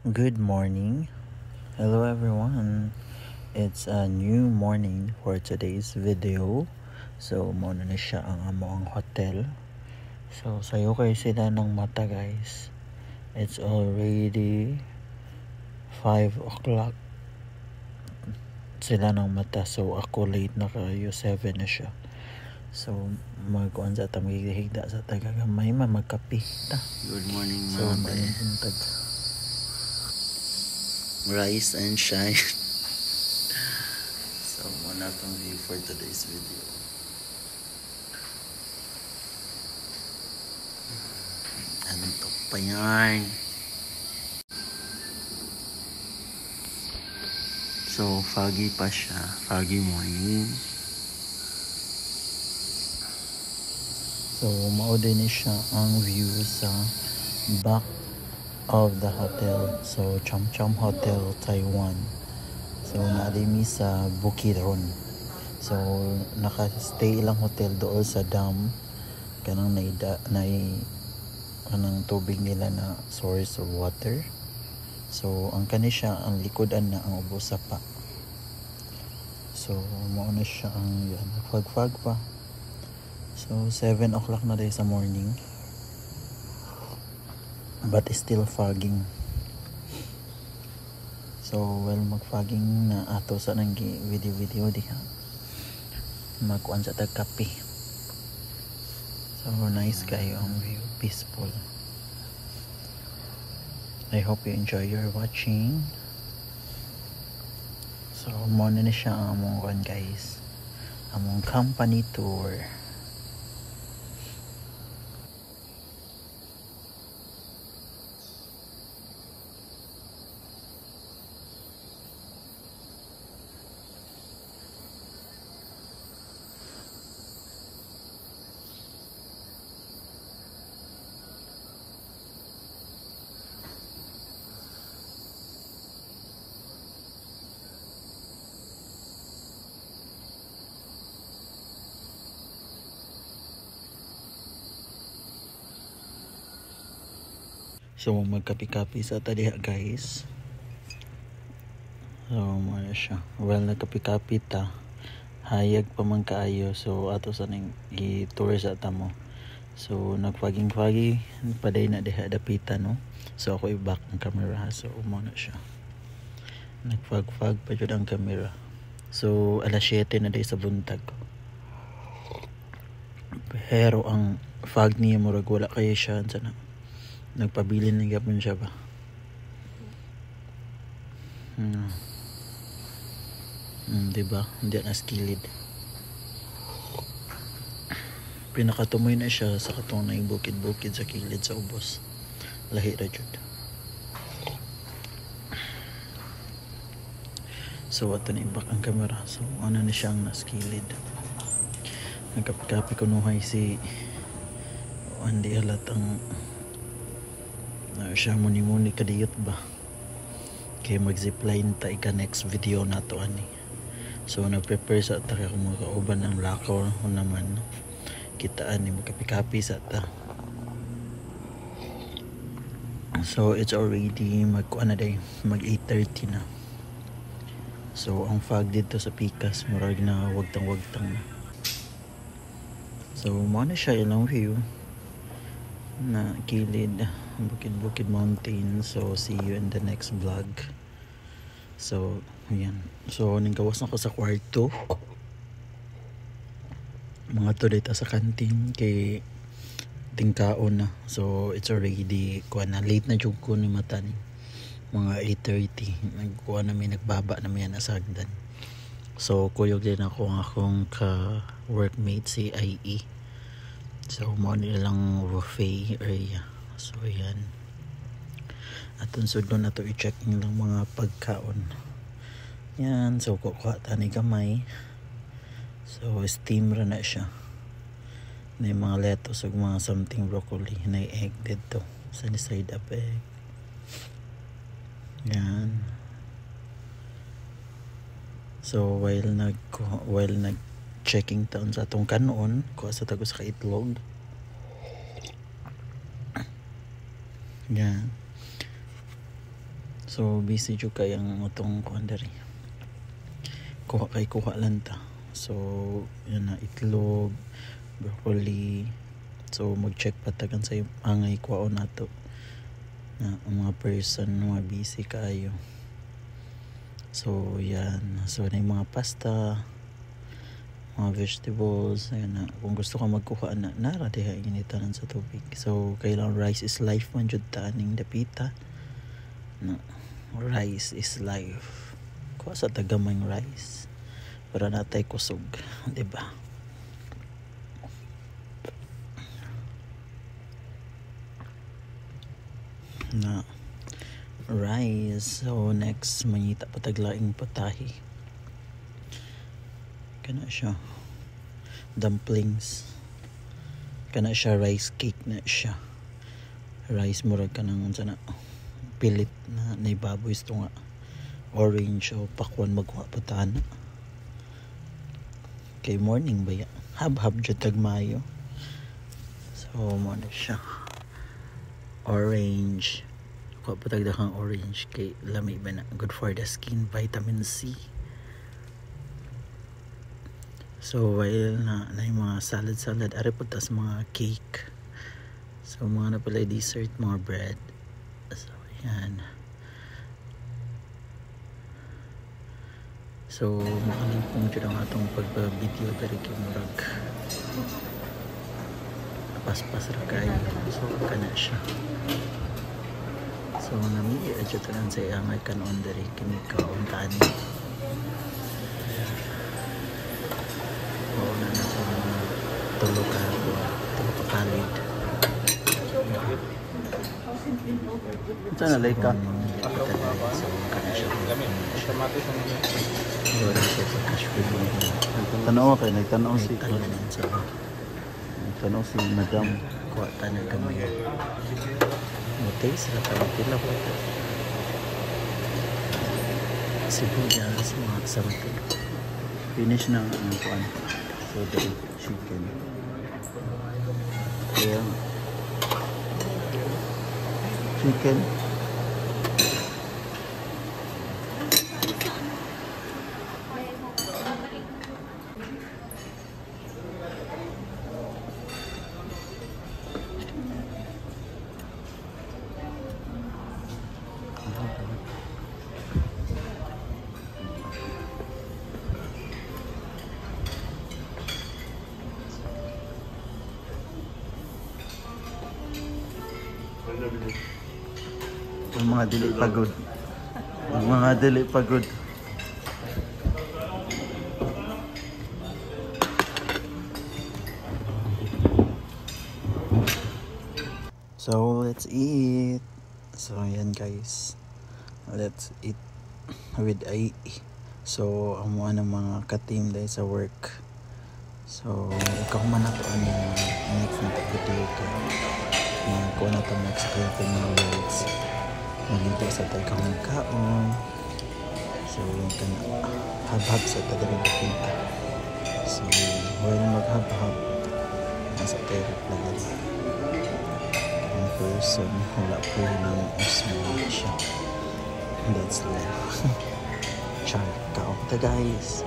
Good morning. Hello everyone. It's a new morning for today's video. So, muna na siya ang among hotel. So, sayo kayo sila ng mata guys. It's already 5 o'clock sila ng mata. So, ako late na kayo. 7 na siya. So, magkuhan sa tamigihigda sa tagagamay magkapi ta. Good morning So, mga mainihuntag. Rise and shine. So muna itong view for today's video. Antok pa yan. So foggy pa siya. Foggy morning. So, mao-din ni siya ang view sa back of the hotel. So, Cham Cham Hotel, Taiwan. So, naadimi sa Bukidnon. So, naka-stay lang hotel doon sa dam. Kanang kanang tubig nila na source of water. So, ang kani siya, ang likodan na ang ubos sa pa. So, mauna siya ang yan. Fag-fag pa. So, 7 o'clock na day sa morning. But it's still fogging. So, while mag-fogging na ato sa nang video diha. Magkuan sa tagkape. So, nice kayo ang view. Peaceful. I hope you enjoy your watching. So, muna na siya ang among kuan guys. Among company tour. So, magkapi-kapi sa tadiha guys. So, muna siya. Well, nagkapi-kapi ta. Hayag pa man kaayo. So, ato sa nang i-tour sa tamo. So, nagfaging-fagi. Paday na diha dapita, no? So, ako i-back ang camera. So, muna siya. Nagfag-fag pa yun ang camera. So, alas 7 na day sa buntag. Pero, ang fog niya murag wala kayo siya. Sana nagpabilin na gapon siya ba. Diba? Hindi na skilled. Pinakatumoy na siya sa katong na bukid-bukid sa kilid sa ubos. Lahi ra jud. So ato na ibak ang camera. So ano na siyang naskilid. Nagkapi-kapi ko nuhay si hindi halatang siya muni-muni kadiyot ba. Kaya mag-zipline ta ika next video na to ani. So na-prepare sa ta kung mga kauban ang lakaw naman. Kitaan ni magkapi-kapi sa ta. So it's already mag 8:30 na. So ang fog dito sa Pikas murag na wagtang-wagtang na. So mo na siya ilang view na kilid Bukid Mountain. So see you in the next vlog. So ayan. So ninggawas na ko sa kwarto. Mga to dito sa kantin kay tingkaon na. So it's already kuha na late na jud ko ni mata ni mga 8:30 nagkuha namin nagbaba namin na sa hagdan. So kuyog din ako ang akong ka workmate si IE. So mo nilang buffet area. So ayan. Atong sudon na to i-check nilang mga pagkaon. Yan. So kukuha tani gamay. So steam ra na siya. Na mga lettuce ug mga something broccoli na egg dito. Sa side up egg. Yan. So while nag checking taon sa atong kanon, kuha sa tagos ka itlog. Yan. So busy jud kay ang utong kuan diri. Kuha lang ta. So yun na, itlog, broccoli. So mag-check patagan sa angay kuwaon nato na ang mga person mga busy kayo. So yan, so na yung mga pasta, mga vegetables, ayun na. Kung gusto ka magkuha na nara diha initanan sa tubig. So kailang rice is life man jud ta aning dapita na rice is life. Kuha sa tagamang rice para natay kusog, di ba? Na rice. So next mangita pataglaing patahi, kana siya dumplings, kana siya rice cake na siya. Rice murag kanang unsa na pilit na naibaboy ito nga orange o pakwan magkuha patana kay morning ba ya hab-hab jud tag mayo. So mo na siya orange, kuha patag dakang orange kay lami ba na, good for the skin, vitamin C. So while na yung mga salad ari po tas mga cake. So mga na pala dessert, mga bread. So yan. So makalimpong dyan ang atong pagpa-video dari kay murag paspas ra kayo. So kana siya. So nami adyo tanan sa angay kanon dari kini kaon tani. Oo na na tulo ka palid. Sana lay ka. So kana siya. Automatic ang Wala siya sa cash flow. tanaw kay nagtanaw si Talunan sa tanaw si madam. kuha tanan gamay. Taste na tayo pila ko ito. Sibuyas, mga something. Finish na ang kuan. So the chicken. Kaya chicken. Ang mga dili pagod. Ang mga dili pagod. So let's eat. So ayan guys, let's eat with AI. So amo ng mga ka-team dahil sa work. So ikaw man ako ang next na video ko. Kung na ito next ko yung mga words malinto sa tayo kang kaon. So yung ka na hab-hab sa tagaring kita. So while mag-hab-hab nasa tayo replyan ang person wala po ng small siya. That's life. Char kaon ta guys.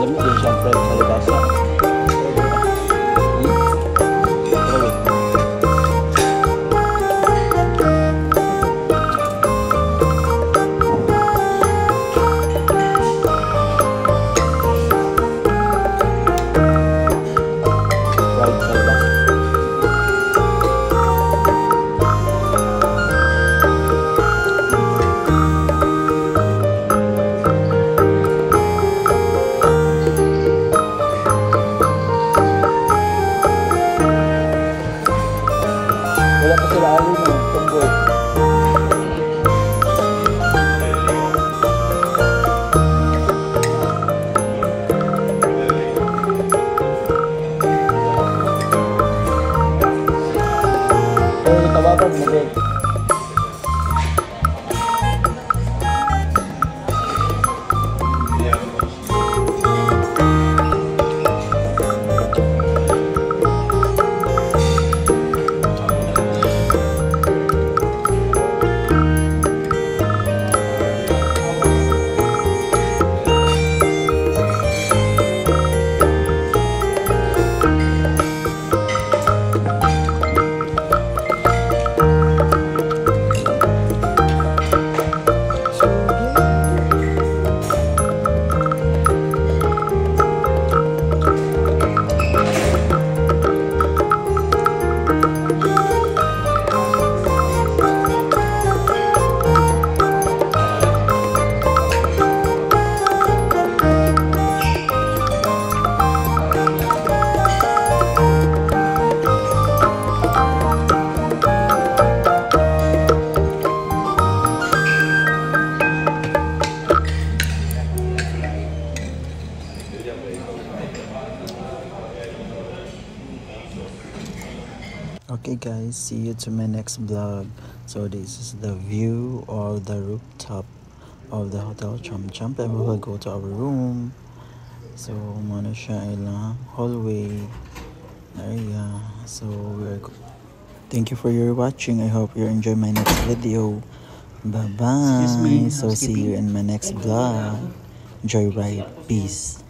Kami din siyempre sa libasa. Wala pa sila ali no, tunggoy. Oh, itawagan mo din. Okay guys, see you to my next vlog. So this is the view of the rooftop of the Hotel Chum Chum, and we will go to our room. So muna siya ilang hallway area. So thank you for your watching. I hope you enjoy my next video. Bye bye. So see you in my next vlog. Joyride. Peace.